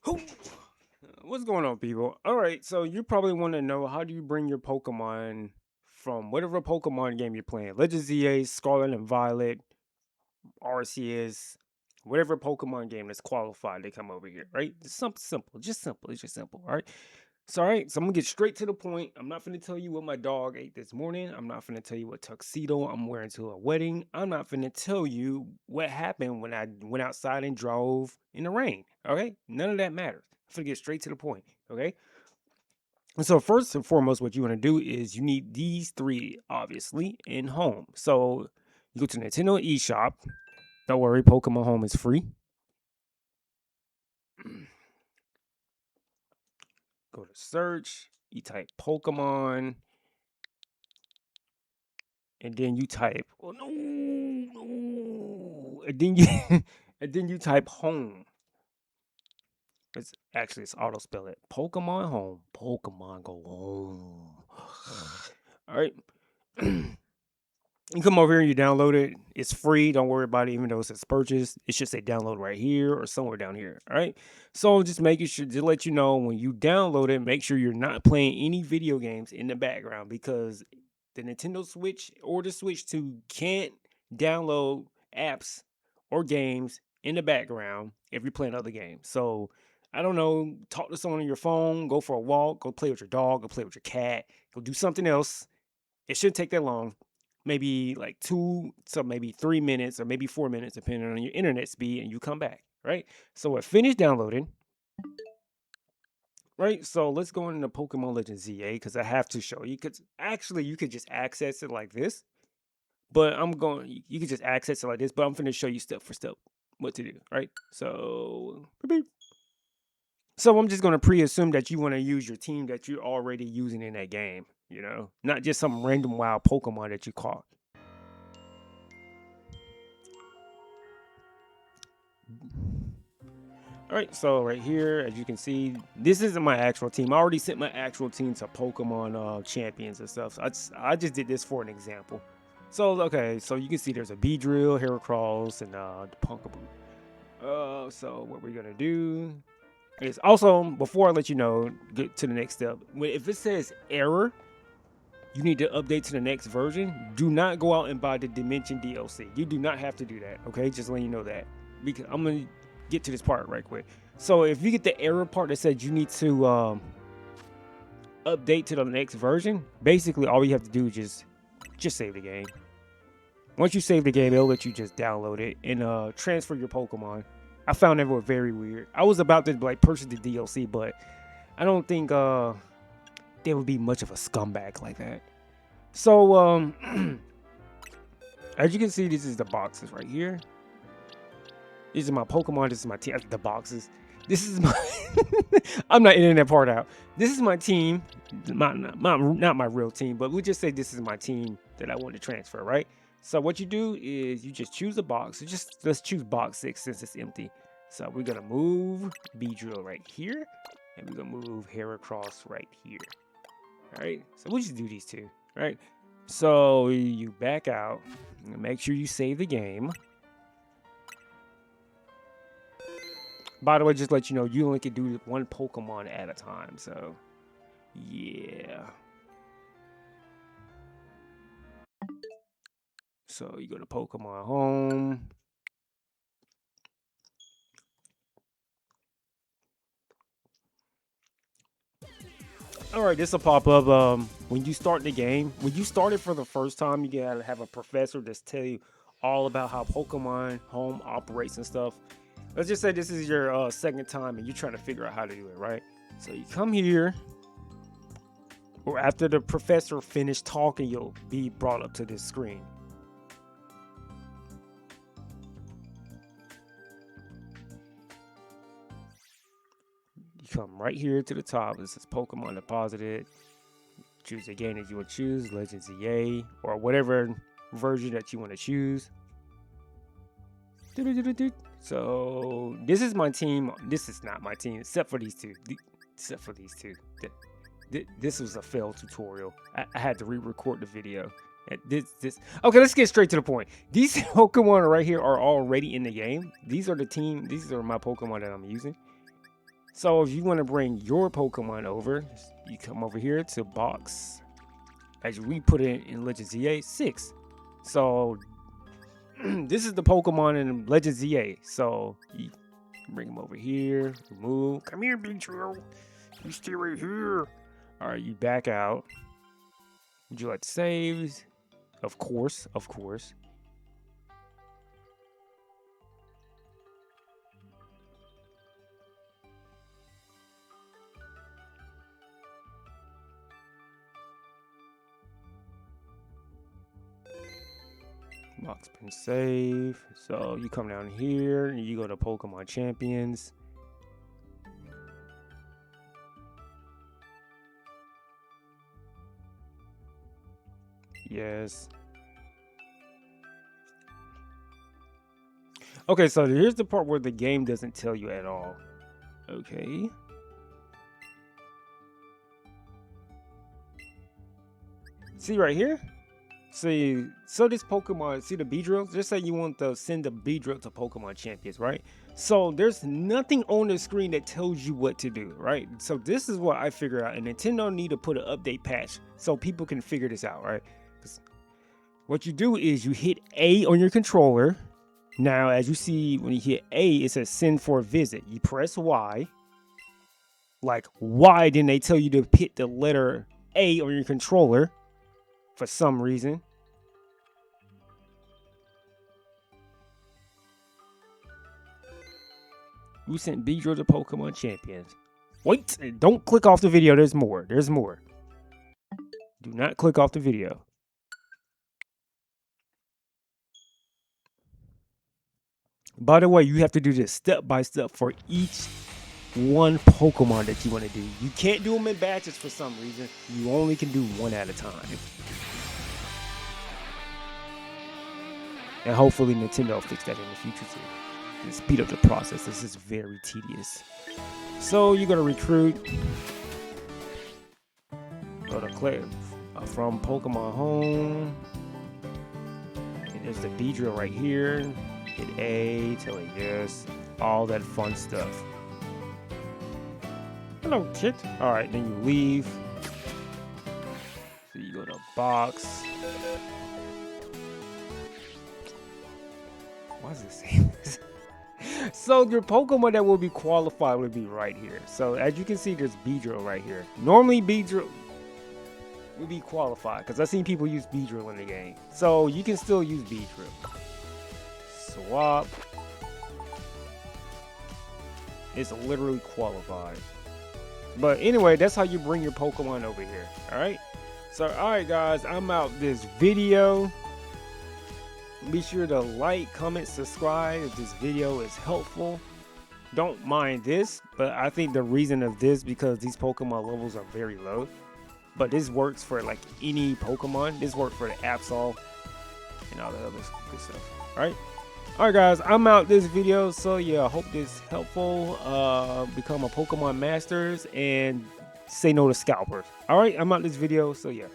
Who- What's going on, people? All right, so you probably want to know, how do you bring your Pokemon from whatever Pokemon game you're playing, Legends ZA, Scarlet and Violet, Arceus, whatever Pokemon game that's qualified, they come over here, right? It's something simple, just simple. It's just simple, all right? So, all right, so I'm gonna get straight to the point. I'm not gonna tell you what my dog ate this morning. I'm not gonna tell you what tuxedo I'm wearing to a wedding. I'm not gonna tell you what happened when I went outside and drove in the rain. Okay, none of that matters. I'm gonna get straight to the point. Okay, and so first and foremost, what you want to do is you need these three, obviously, in home. So you go to Nintendo eShop. Don't worry, Pokemon Home is free. Go to search. You type Pokemon, and then you type, oh no, no, and then you and then you type home. It's auto spell it. Pokemon home. Pokemon go home. All right. You come over here and you download it. It's free. Don't worry about it, even though it says purchase. It should say download right here or somewhere down here. All right. So just making sure to let you know, when you download it, make sure you're not playing any video games in the background, because the Nintendo Switch or the Switch 2 can't download apps or games in the background if you're playing other games. So I don't know, talk to someone on your phone, go for a walk, go play with your dog, go play with your cat, go do something else. It shouldn't take that long. Maybe like 2, so maybe 3 minutes or maybe 4 minutes, depending on your internet speed, and you come back, right? So it finished downloading, right? So let's go into Pokemon Legends ZA, because I have to show you. Because actually, you could just access it like this, but you could just access it like this, but I'm going to show you step for step what to do, right? So, beep, beep. So I'm just going to pre-assume that you want to use your team that you're already using in that game, not just some random wild Pokemon that you caught. All right, so right here, as you can see, this isn't my actual team. I already sent my actual team to Pokemon Champions and stuff. So I just did this for an example. So, okay, so you can see there's a Beedrill, Heracross, and the Punkaboo. So what we're gonna do is, also, before I let you know, get to the next step. If it says error, you need to update to the next version. Do not go out and buy the Dimension DLC. You do not have to do that. Okay, just letting you know that, because I'm gonna get to this part right quick. So if you get the error part that says you need to update to the next version, basically all you have to do is just save the game. Once you save the game, it'll let you just download it and transfer your Pokemon. I found that were very weird. I was about to like purchase the DLC, but I don't think there would be much of a scumbag like that. So as you can see, this is the boxes right here. These are my Pokemon. This is my team. The boxes. This is my. I'm not editing that part out. This is my team. Not my real team, but we'll just say this is my team that I want to transfer, right? So what you do is you just choose a box. Let's choose box 6 since it's empty. So we're gonna move Beedrill right here, and we're gonna move Heracross right here. All right. So we'll just do these two. All right. So you back out. Make sure you save the game. By the way, just let you know, you only can do one Pokemon at a time. So, yeah. So you go to Pokemon Home. All right, this will pop up when you start the game. When you start it for the first time, you gotta have a professor that's tell you all about how Pokemon Home operates and stuff. Let's just say this is your second time and you're trying to figure out how to do it, right? So you come here, or after the professor finished talking, you'll be brought up to this screen. You come right here to the top. This is Pokemon deposited. Choose the game that you want to choose, Legends EA, or whatever version that you want to choose. So this is my team. This is not my team, except for these two. This was a failed tutorial. I had to re-record the video. Okay, let's get straight to the point. These Pokemon right here are already in the game. These are my Pokemon that I'm using. So if you want to bring your Pokemon over, you come over here to box. As we put it in Legends ZA 6. So this is the Pokemon in Legends ZA. So you bring him over here, remove. Come here, Beedrill. You stay right here. All right, you back out. Would you like to save? Of course, of course. Box been saved. So you come down here and you go to Pokemon Champions. Yes. Okay, so here's the part where the game doesn't tell you at all. Okay. See right here? See, so this Pokemon, see the Beedrill? Just say you want to send the Beedrill to Pokemon Champions, right? So there's nothing on the screen that tells you what to do, right? So this is what I figure out, and Nintendo need to put an update patch so people can figure this out, right? What you do is you hit A on your controller. Now, as you see, when you hit A, it says send for a visit. You press Y. Like, why didn't they tell you to hit the letter A on your controller? For some reason. We sent Beedrill to Pokemon Champions. Wait, don't click off the video. There's more. There's more. Do not click off the video. By the way, you have to do this step by step for each one Pokemon that you want to do. You can't do them in batches for some reason. You only can do one at a time. And hopefully Nintendo will fix that in the future too. To speed up the process. This is very tedious. So you're gonna recruit. Go to click from Pokemon Home. And there's the Beedrill right here. Hit A, tell it yes. All that fun stuff. Hello, kid. Alright, then you leave. So you go to box. Why is it saying this? So your Pokemon that will be qualified will be right here. So as you can see, there's Beedrill right here. Normally Beedrill will be qualified because I've seen people use Beedrill in the game. So you can still use Beedrill. Swap. It's literally qualified. But anyway, that's how you bring your Pokemon over here. Alright? So alright guys, I'm out this video. Be sure to like, comment, subscribe if this video is helpful. Don't mind this, but I think the reason of this because these Pokemon levels are very low. But this works for like any Pokemon. This works for the Absol and all the other good stuff. Alright? Alright guys, I'm out this video. So yeah, I hope this is helpful. Become a Pokemon Masters and say no to scalpers. Alright, I'm out this video. So yeah.